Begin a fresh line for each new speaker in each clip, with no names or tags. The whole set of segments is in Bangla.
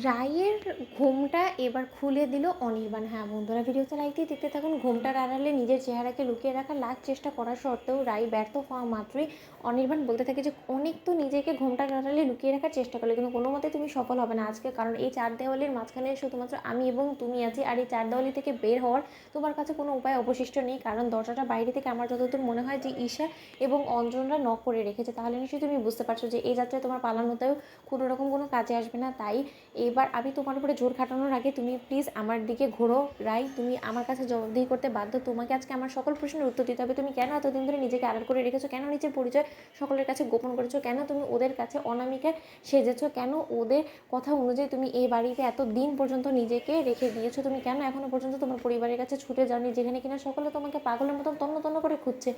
রায়ের ঘুমটা এবার খুলে দিল অনির্বাণ। হ্যাঁ বন্ধুরা, ভিডিওতে লাইক দিয়ে দেখতে থাকুন। ঘুমটার আড়ালে নিজের চেহারাকে লুকিয়ে রাখার লাখ চেষ্টা করা সত্ত্বেও রায় ব্যর্থ হওয়া মাত্রই অনির্বাণ বলতে থাকে যে অনেক তো নিজেকে ঘুমটার আড়ালে লুকিয়ে রাখার চেষ্টা করলে, কিন্তু কোনো মতে তুমি সফল হবে না আজকে, কারণ এই চার দেওয়ালির মাঝখানে শুধুমাত্র আমি এবং তুমি আছি। আর এই চার দেওয়ালি থেকে বের হওয়ার তোমার কাছে কোনো উপায় অবশিষ্ট নেই, কারণ দরজাটা বাইরে থেকে আমার যতদূর মনে হয় যে ঈশা এবং অঞ্জনরা নক করে রেখেছে। তাহলে নিশ্চয়ই তুমি বুঝতে পারছো যে এই যাত্রায় তোমার পালানোতেও কোনো রকম কোনো কাজে আসবে না। তাই এবার আমি তোমার উপরে জোর খাটানোর আগে তুমি প্লিজ আমার দিকে ঘোরো। রাই, তুমি আমার কাছে জবাবদিহি করতে বাধ্য। তোমাকে আজকে আমার সকল প্রশ্নের উত্তর দিতে হবে। তুমি কেন এতদিন ধরে নিজেকে আড়াল করে রেখেছো? কেন নিজের পরিচয় সকলের কাছে গোপন করেছো? কেন তুমি ওদের কাছে অনামিকা সেজেছো? কেন ওদের কথা অনুযায়ী তুমি এই বাড়িতে এত দিন পর্যন্ত নিজেকে রেখে দিয়েছো? তুমি কেন এখনো পর্যন্ত তোমার পরিবারের কাছে ছুটে যাওনি, যেখানে কিনা সকলে তোমাকে পাগলের মতন তন্ন তন্ন করে খুঁজছে?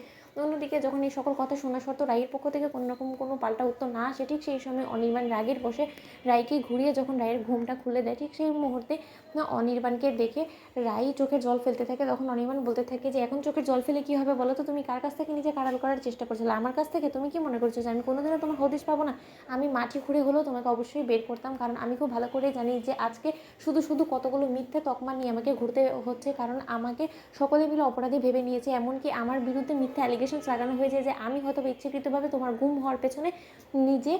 অন্যদিকে যখন এই সকল কথা শোনা সত্ত্বেও রায়ের পক্ষ থেকে কোনো রকম কোনো পাল্টা উত্তর না আসে, ঠিক সেই সময় অনির্বাণ রাগের বসে রায়কে ঘুরিয়ে যখন রায়ের ঘুমটা খুলে দেয়, ঠিক সেই মুহূর্তে অনির্বাণকে দেখে রাই চোখের জল ফেলতে থাকে। তখন অনির্বাণ বলতে থাকে যে এখন চোখের জল ফেলে কী হবে বলো তো? তুমি কার কাছ থেকে নিজেকে আড়াল করার চেষ্টা করছিলে? আমার কাছ থেকে? তুমি কি মনে করছো যে আমি কোনোদিনও তোমার হদিশ পাবো না? আমি মাটি খুঁড়ে হলেও তোমাকে অবশ্যই বের করতাম, কারণ আমি খুব ভালো করে জানি যে আজকে শুধু শুধু কতগুলো মিথ্যে তকমা নিয়ে আমাকে ঘুরতে হচ্ছে, কারণ আমাকে সকলে মিলে অপরাধী ভেবে নিয়েছে। এমনকি আমার বিরুদ্ধে মিথ্যে অ্যালিগেশনস লাগানো হয়েছে যে আমি হয়তো ইচ্ছাকৃতভাবে তোমার গুম হওয়ার পেছনে নিজে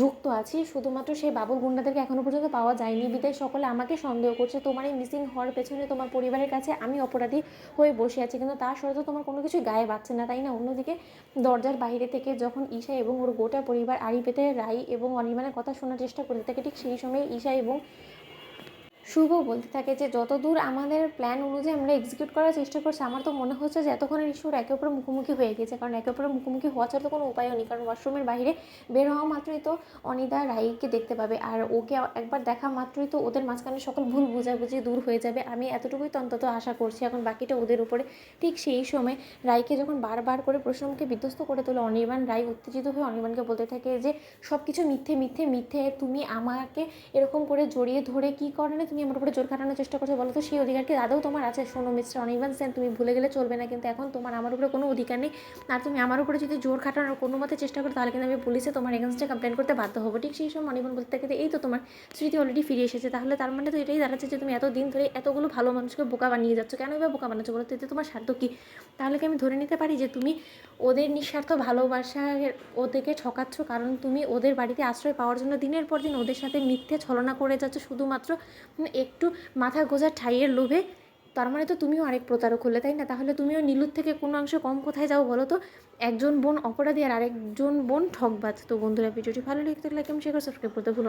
যুক্ত আছি। শুধুমাত্র সেই বাবুল গুন্ডাদেরকে এখনও পর্যন্ত পাওয়া যায়নি বিদায় সকলে আমাকে সন্দেহ করছে। তোমার এই মিসিং হওয়ার পেছনে তোমার পরিবারের কাছে আমি অপরাধী হয়ে বসে আছি, কিন্তু তার সত্ত্বেও তোমার কোনো কিছুই গায়ে বাজছে না, তাই না? অন্যদিকে দরজার বাইরে থেকে যখন ঈশা এবং ওর গোটা পরিবার আড়ি পেতে রাই এবং অনির্বাণের কথা শোনার চেষ্টা করতে থাকে, ঠিক সেই সময় ঈশা এবং শুভ বলতে থাকে যে যতদূর আমাদের প্ল্যান অনুযায়ী আমরা এক্সিকিউট করার চেষ্টা করছি, আমার তো মনে হচ্ছে যে এতক্ষণের ঈশ্বর একে অপরের মুখোমুখি হয়ে গেছে, কারণ একে অপরের মুখোমুখি হওয়া ছাড়া তো কোনো উপায়ও নেই। কারণ ওয়াশরুমের বাইরে বের হওয়া মাত্রই তো অনিদা রাইকে দেখতে পাবে, আর ওকে একবার দেখা মাত্রই তো ওদের মাঝখানে সকল ভুল বোঝাবুঝি দূর হয়ে যাবে। আমি এতটুকুই তো অন্তত আশা করছি, এখন বাকিটা ওদের উপরে। ঠিক সেই সময় রাইকে যখন বারবার করে প্রশ্নমুখে বিধ্বস্ত করে তোলে অনির্বাণ, রাই উত্তেজিত হয়ে অনির্বাণকে বলতে থাকে যে সব কিছু মিথ্যে মিথ্যে মিথ্যে। তুমি আমাকে এরকম করে জড়িয়ে ধরে কী কারণে তুমি আমার উপরে জোর খাটানোর চেষ্টা করছো বলো তো? সেই অধিকার কি আদৌ তোমার আছে? শোনো মিস্টার অনির্বাণ সেন, তুমি ভুলে গেলে চলবে না, কিন্তু এখন তোমার আমার উপরে কোনো অধিকার নেই। আর তুমি আমার উপরে যদি জোর খাটানোর কোনো মতে চেষ্টা করো, তাহলে কিন্তু আমি পুলিশে তোমার এগেনস্টে কমপ্লেন করতে বাধ্য হবো। ঠিক সেই সময় অনির্বাণ বলতে থাকে এই তো তোমার স্মৃতি অলরেডি ফিরে এসেছে, তাহলে তার মানে তো এটাই দাঁড়াচ্ছে যে তুমি এতদিন ধরে এতগুলো ভালো মানুষকে বোকা বানিয়ে যাচ্ছ। কেন এবার বোকা বানাচ্ছো বলো তো? এতে তোমার স্বার্থ কী? তাহলে কি আমি ধরে নিতে পারি যে তুমি ওদের নিঃস্বার্থ ভালোবাসায় ওদেরকে ঠকাচ্ছ, কারণ তুমি ওদের বাড়িতে আশ্রয় পাওয়ার জন্য দিনের পর দিন ওদের সাথে মিথ্যে ছলনা করে যাচ্ছ শুধুমাত্র একটু মাথা গোঁজার ঠাইয়ের লোভে? তার মানে তো তুমিও আরেক প্রতারক হলে, তাই না? তাহলে তুমিও নীলুর থেকে কোনো অংশে কম কোথায় যাও বলো তো? একজন বোন অপরাধী আর আরেকজন বোন ঠকবাজ। তো বন্ধুরা, ভিডিওটি ভালো লাগলে লাইক এবং শেয়ার করে সাবস্ক্রাইব করতে ভুলো না।